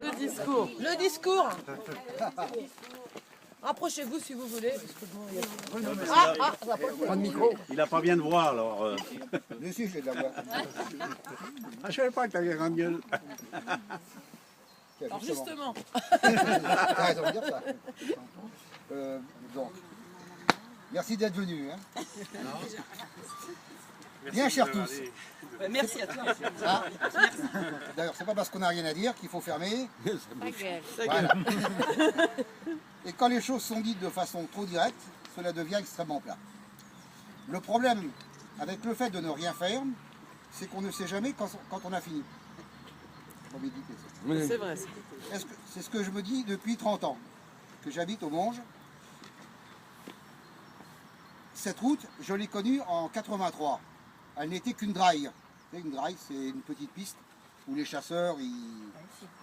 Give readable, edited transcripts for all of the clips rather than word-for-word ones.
Le discours. Le discours. Rapprochez-vous si vous voulez. Ça va pas le faire. micro. Il n'a pas bien de voix alors. Dessus, j'ai de la voix. Je ne savais pas que tu avais un gueule. Alors justement. T'as raison de dire ça. Donc, merci d'être venu. Hein. Bien, chers tous. Merci à toi. Ah. D'ailleurs, c'est pas parce qu'on n'a rien à dire qu'il faut fermer. Voilà. Et quand les choses sont dites de façon trop directe, cela devient extrêmement plat. Le problème avec le fait de ne rien faire, c'est qu'on ne sait jamais quand on a fini. C'est vrai. C'est ce que je me dis depuis 30 ans, que j'habite au Monge. Cette route, je l'ai connue en 83. Elle n'était qu'une draille. Une draille, c'est une petite piste où les chasseurs,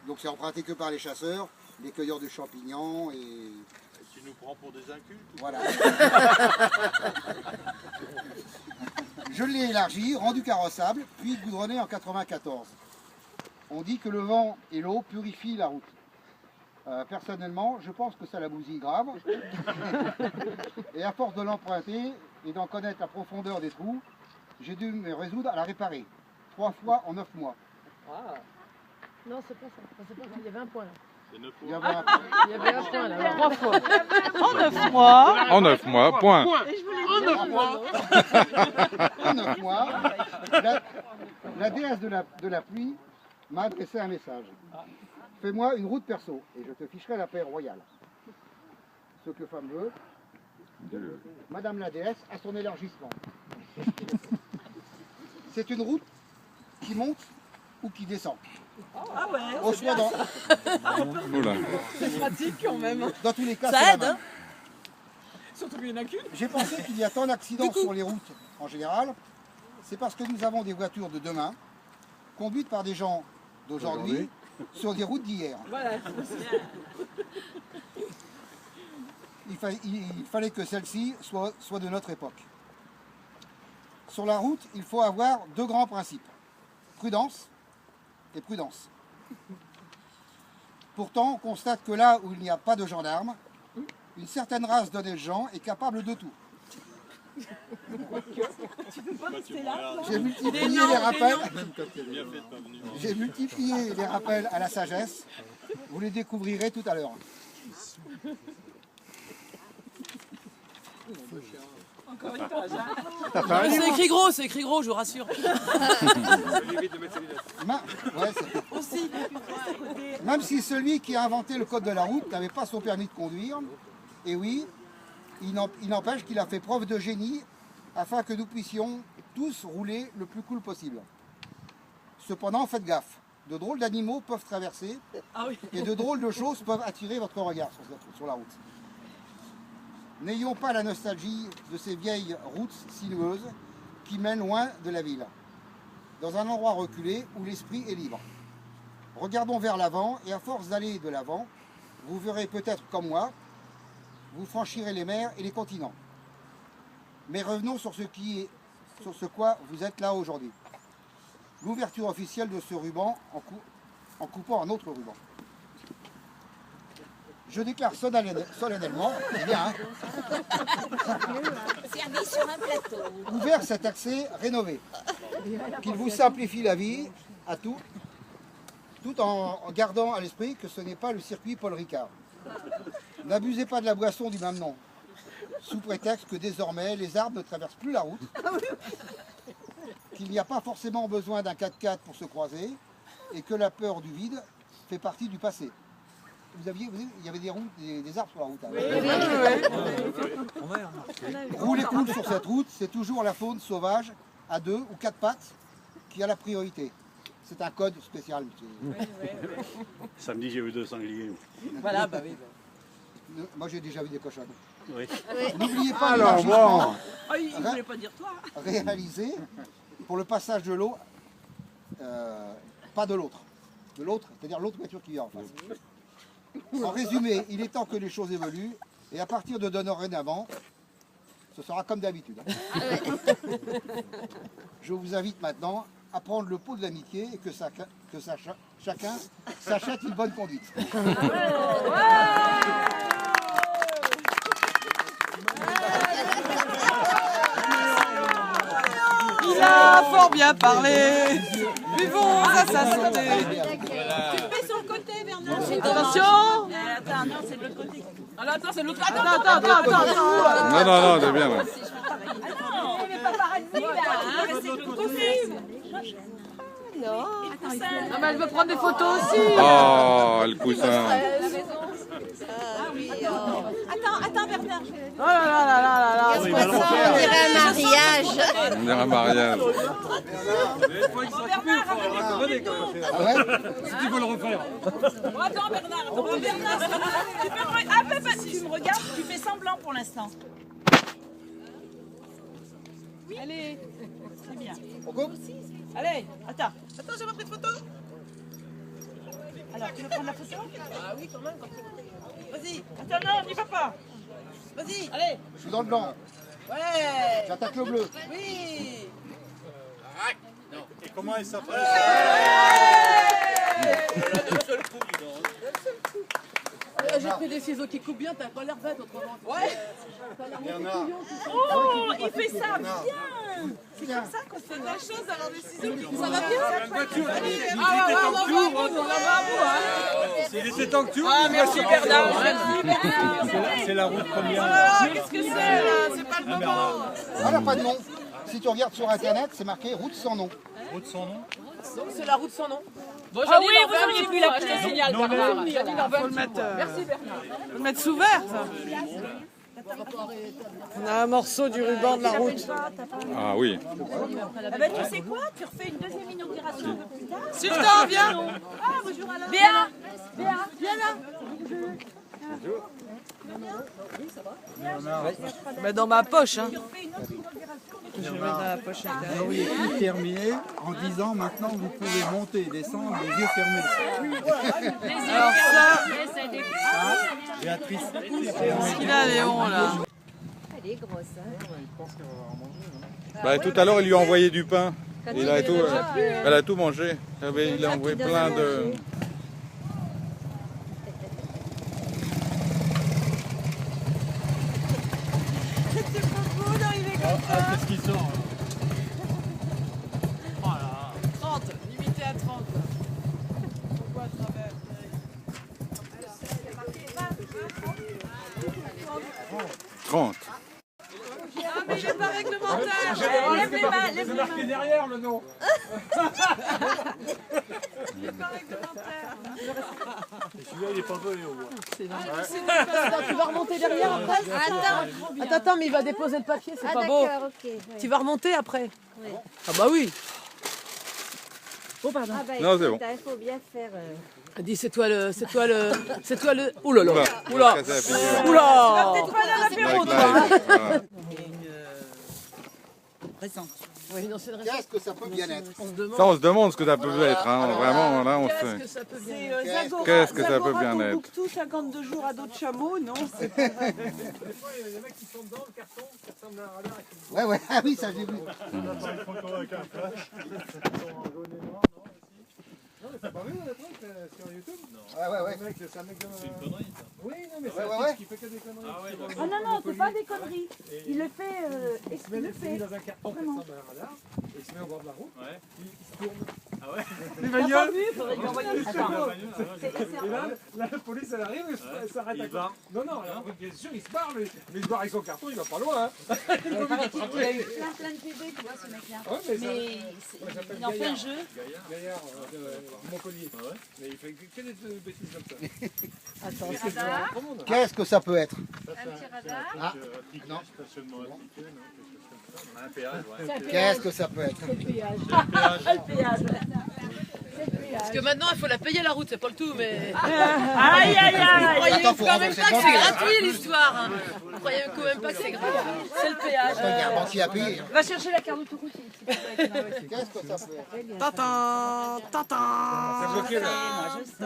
donc c'est emprunté que par les chasseurs, les cueilleurs de champignons et... Tu nous prends pour des incultes? Voilà. Je l'ai élargi, rendu carrossable, puis goudronné en 94. On dit que le vent et l'eau purifient la route. Personnellement, je pense que ça la bousille grave. Et à force de l'emprunter et d'en connaître la profondeur des trous, j'ai dû me résoudre à la réparer. 3 fois en 9 mois. Wow. Non, c'est pas ça. C'est pas ça. Il y avait un point là. Il y avait un... Il y avait un point là. 3 fois. En 9 mois. En 9 mois, point. En 9 mois. En 9 mois, la déesse de la pluie m'a adressé un message. Fais-moi une route perso et je te ficherai la paix royale. Ce que femme veut, Madame la déesse a son élargissement. C'est une route qui monte ou qui descend. Ah ouais. Au choix Oula. C'est pratique quand même. dans tous les cas, Ça c'est la aide, même. hein. Surtout qu'il y en a qu'une. J'ai pensé qu'il y a tant d'accidents sur les routes en général, c'est parce que nous avons des voitures de demain, conduites par des gens d'aujourd'hui, sur des routes d'hier. Voilà. Il fallait que celle-ci soit de notre époque. Sur la route, il faut avoir 2 grands principes. Prudence et prudence. Pourtant, on constate que là où il n'y a pas de gendarmes, une certaine race d'honnêtes gens est capable de tout. J'ai multiplié les rappels. J'ai multiplié les rappels à la sagesse. Vous les découvrirez tout à l'heure. Encore une page. C'est écrit gros, je vous rassure. Aussi. Même si celui qui a inventé le code de la route n'avait pas son permis de conduire, et oui, il n'empêche qu'il a fait preuve de génie afin que nous puissions tous rouler le plus cool possible. Cependant, faites gaffe, de drôles d'animaux peuvent traverser et de drôles de choses peuvent attirer votre regard sur la route. N'ayons pas la nostalgie de ces vieilles routes sinueuses qui mènent loin de la ville, dans un endroit reculé où l'esprit est libre. Regardons vers l'avant et à force d'aller de l'avant, vous verrez peut-être comme moi, vous franchirez les mers et les continents. Mais revenons sur ce quoi vous êtes là aujourd'hui. L'ouverture officielle de ce ruban en coupant un autre ruban. Je déclare solennellement, bien, servi sur un plateau. ouvert cet accès rénové, qu'il vous simplifie la vie à tout en gardant à l'esprit que ce n'est pas le circuit Paul Ricard. N'abusez pas de la boisson du même nom, sous prétexte que désormais les arbres ne traversent plus la route, qu'il n'y a pas forcément besoin d'un 4x4 pour se croiser, et que la peur du vide fait partie du passé. Il y avait des arbres sur la route. Rouler cool sur cette route, c'est toujours la faune sauvage à 2 ou 4 pattes qui a la priorité. C'est un code spécial. Samedi, j'ai vu 2 sangliers. Voilà, bah oui. Moi, j'ai déjà vu des cochonnes. Oui. N'oubliez pas Alors, l'élargissement Ah, il voulait pas dire toi. réalisé pour le passage de l'eau, pas de l'autre. De l'autre, c'est-à-dire l'autre voiture qui vient en face. En résumé, il est temps que les choses évoluent et à partir de dorénavant, ce sera comme d'habitude. Je vous invite maintenant à prendre le pot de l'amitié et que ça chacun s'achète une bonne conduite. Il a fort bien parlé. Buvons à sa santé. Tu te mets sur le côté, Bernard. Attention. Attends, non, c'est de l'autre côté. Alors attends, c'est l'autre. Attends. Non, t'es bien là. Elle n'est pas paralysée, là. C'est de l'autre côté. Ah bah elle veut prendre des photos aussi. Oh, le coussin. Attends, Bernard. Oh là. Il va l'en faire. On dirait un mariage. On dirait un mariage. Bernard, ramène le dos. Ah ouais? Oh, attends, Bernard. Tu peux tu me regardes, tu fais semblant pour l'instant. Oui. Allez. C'est bien. On coupe? Allez, attends, j'ai pas pris de photo. Alors, tu veux prendre la photo? Ah oui, quand même. Vas-y. Attends, non, n'y va pas. Vas-y, allez. Je suis dans le blanc. Ouais. J'attaque le bleu. Oui. Et comment il s'appelle? J'ai pris des ciseaux qui coupent bien, t'as pas l'air bête autrement. Ouais. Bernard. Oh, il fait ça bien. C'est comme ça qu'on fait la chose alors des ciseaux qui coupent. Ça va bien. S'il était temps que tu Ah merci Bernard. c'est la route première. Oh, qu'est-ce que c'est là? C'est pas le moment. Elle n'a pas de nom. Si tu regardes sur internet, c'est marqué route sans nom. Route sans nom. Donc c'est la route sans nom. Bon, Ah oui, vous auriez pu la clé. Signal, Bernard. Faut le mettre. Merci Bernard. Faut le mettre sous verre ça. On a un morceau du ruban de la route. Ah oui. Ah ben, tu sais quoi? Tu refais une deuxième inauguration un peu plus tard. Sultan, viens. Ah, bonjour Alain. Béa, viens là. Mais dans ma poche, hein. Tu refais une autre inauguration. Je vais mettre dans la poche. Vous avez tout terminé en disant maintenant vous pouvez monter et descendre les yeux fermés. Alors ça, Béatrice. qu'est-ce qu'il a Léon là? Elle est grosse. Hein. Bah, tout à l'heure, il lui a envoyé du pain. Elle a tout mangé. Il a envoyé plein de... Qu'est-ce qu'il sort? 30, limité à 30. On voit à travers. 30. Ah mais il est pas réglementaire. Lève les mains, lève les mains. derrière le nom. Il est pas réglementaire. Celui-là, il est pas volé au bois. Tu vas remonter derrière après? Attends, mais il va déposer le papier, c'est pas beau. D'accord, ok. Tu vas remonter après? Ah bah oui. Oh pardon. Ah bah, Non, c'est bon. Il faut bien faire. Elle dit c'est toi le. Ouh là là. Oula. Casser la figure. Oula. Peut-être pas dans l'apéro, Avec toi. live. Voilà. Présente. Oui, non, c'est une Qu'est-ce que ça peut bien être? On se demande. Ça, on se demande ce que ça peut être. Hein. Vraiment, là, on Qu'est-ce sait. que ça peut bien C'est être? Zagora. Qu'est-ce que ça peut Zagora, bien être? Tombouctou, 52 jours à dos de chameau, non? C'est Ouais, ah oui, ça j'ai vu. T'as pas vu le truc sur YouTube? Ouais. C'est un mec de... C'est une connerie, ça. Oui, non, mais c'est Ouais, un ouais. type qui fait que des conneries. Ah ouais, Ah non, c'est pas des conneries. Il le fait. Il se met dans un carton qui ressemble à un radar, et il se met au bord de la route, Ouais. il se tourne. Ah ouais? Les bagnoles. Attends. Et là, la police elle arrive et elle s'arrête à Il côté. va. Non, alors, bien sûr, il se barre, mais il se barre avec son carton, il va pas loin. Hein. Il a eu plein de bébés, tu vois, ce mec-là. Ouais, mais ça, Mais il en fait le jeu. Gaillard de Montpellier. Ah ouais? Mais il fait que des bêtises comme ça. Attends, C'est trop bon, non? Qu'est-ce que ça peut être? Ah. Non. Stationnement attitré, non? Quelque chose comme ça. On a un péage, ouais. Qu'est-ce que ça peut être? parce que maintenant il faut la payer la route, c'est pas le tout, mais. Aïe, aïe, aïe. Croyez Attends, faut quand même rembourser pas que ton c'est billet. gratuit l'histoire. Hein. Vous croyez quand même pas que c'est gratuit. C'est le péage. Un garantie à payer. Va chercher la carte d'autoroute. Qu'est-ce que ça peut être? Tatan, tatan. C'est bloqué là.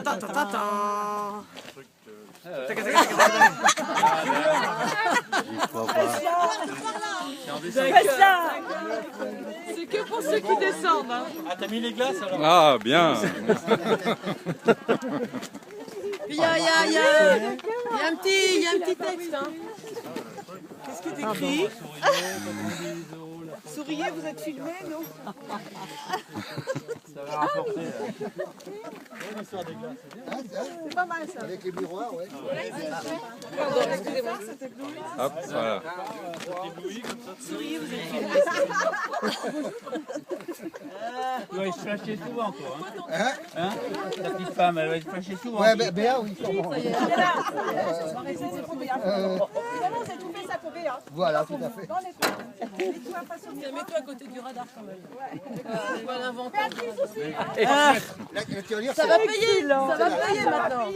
Tatan, tatan. C'est que pour ceux qui descendent. Hein. Ah, t'as mis les glaces alors? Ah, bien. Puis il y a un petit texte. Hein. Qu'est-ce qui est écrit? Souriez, vous êtes filmé, non? Ça va rapporter. C'est pas mal ça. Avec les miroirs, ouais. Pardon, excusez-moi, c'était bleu. Hop, voilà. Souriez, vous êtes filmé. Tu vas se flasher souvent, toi. Hein? Hein Ta petite femme, elle va se flasher souvent. Ouais, Béa, oui, sûrement. Évidemment, c'est tout fait ça pour Béa. Voilà, tout à fait. Mets-toi à côté du radar quand même. On va l'inventer. Là, tu vas dire, Ça va payer maintenant.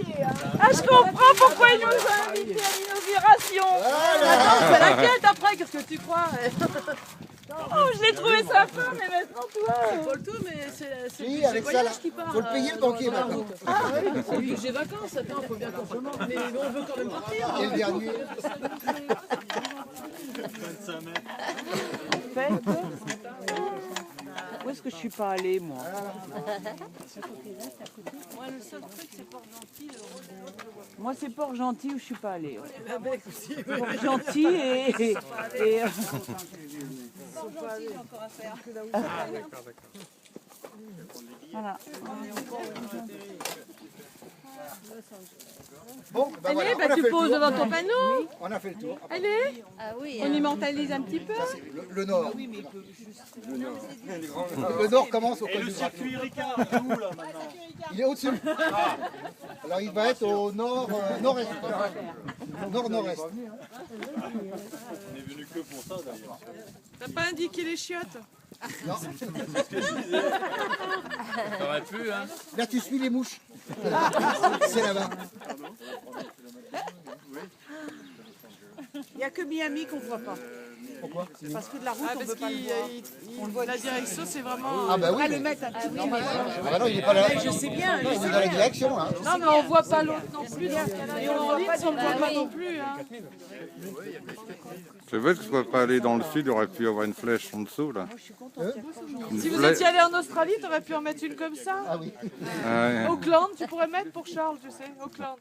Ah, je comprends pourquoi il nous a invités à l'inauguration. Attends, c'est laquelle après? Qu'est-ce que tu crois? Oh, je l'ai trouvé sympa, mais maintenant toi. C'est pas le tout, mais c'est Si, le avec ça, là, voyage qui part. faut le payer le banquier maintenant. Ah oui, c'est le budget vacances, attends, faut bien qu'on se demande. Mais on veut quand même partir. Et le dernier. Où est-ce que je suis pas allée, moi? Moi, le seul truc, c'est Port-Gentil. Moi, c'est Port-Gentil où je suis pas allée. Ouais. Port-Gentil et voilà. Bon, ben voilà, Allez, on a fait tu le poses tour. devant ton panneau. On a fait le tour. Allez, Ah oui. on immortalise un petit peu. Ça, c'est le nord. Le nord commence au Et col le du Drac. circuit Ricard, il est où là maintenant? Il est au-dessus. Alors il va être au nord, nord-est. Nord-nord-est. On est venu que pour ça d'ailleurs. T'as pas indiqué les chiottes? Non. T'aurais pu, hein. Là tu suis les mouches. C'est là-bas. Il n'y a que Miami qu'on voit pas. Pourquoi? Parce que de la route, on peut pas le voir. La direction, c'est vraiment... Ah bah oui. le mettre un petit peu. Ah bah non, il n'est pas là. Je sais bien. Il est dans la direction là. Non, mais on voit pas l'autre non plus. Et on ligne, on ne voit pas non plus. Hein. C'est vrai que tu ne serais pas allé dans le sud, il aurait pu y avoir une flèche en dessous, là. Une Si vous flèche. étiez allé en Australie, tu aurais pu en mettre une comme ça. Ah oui. Ouais. Auckland, tu pourrais mettre pour Charles, tu sais. Auckland.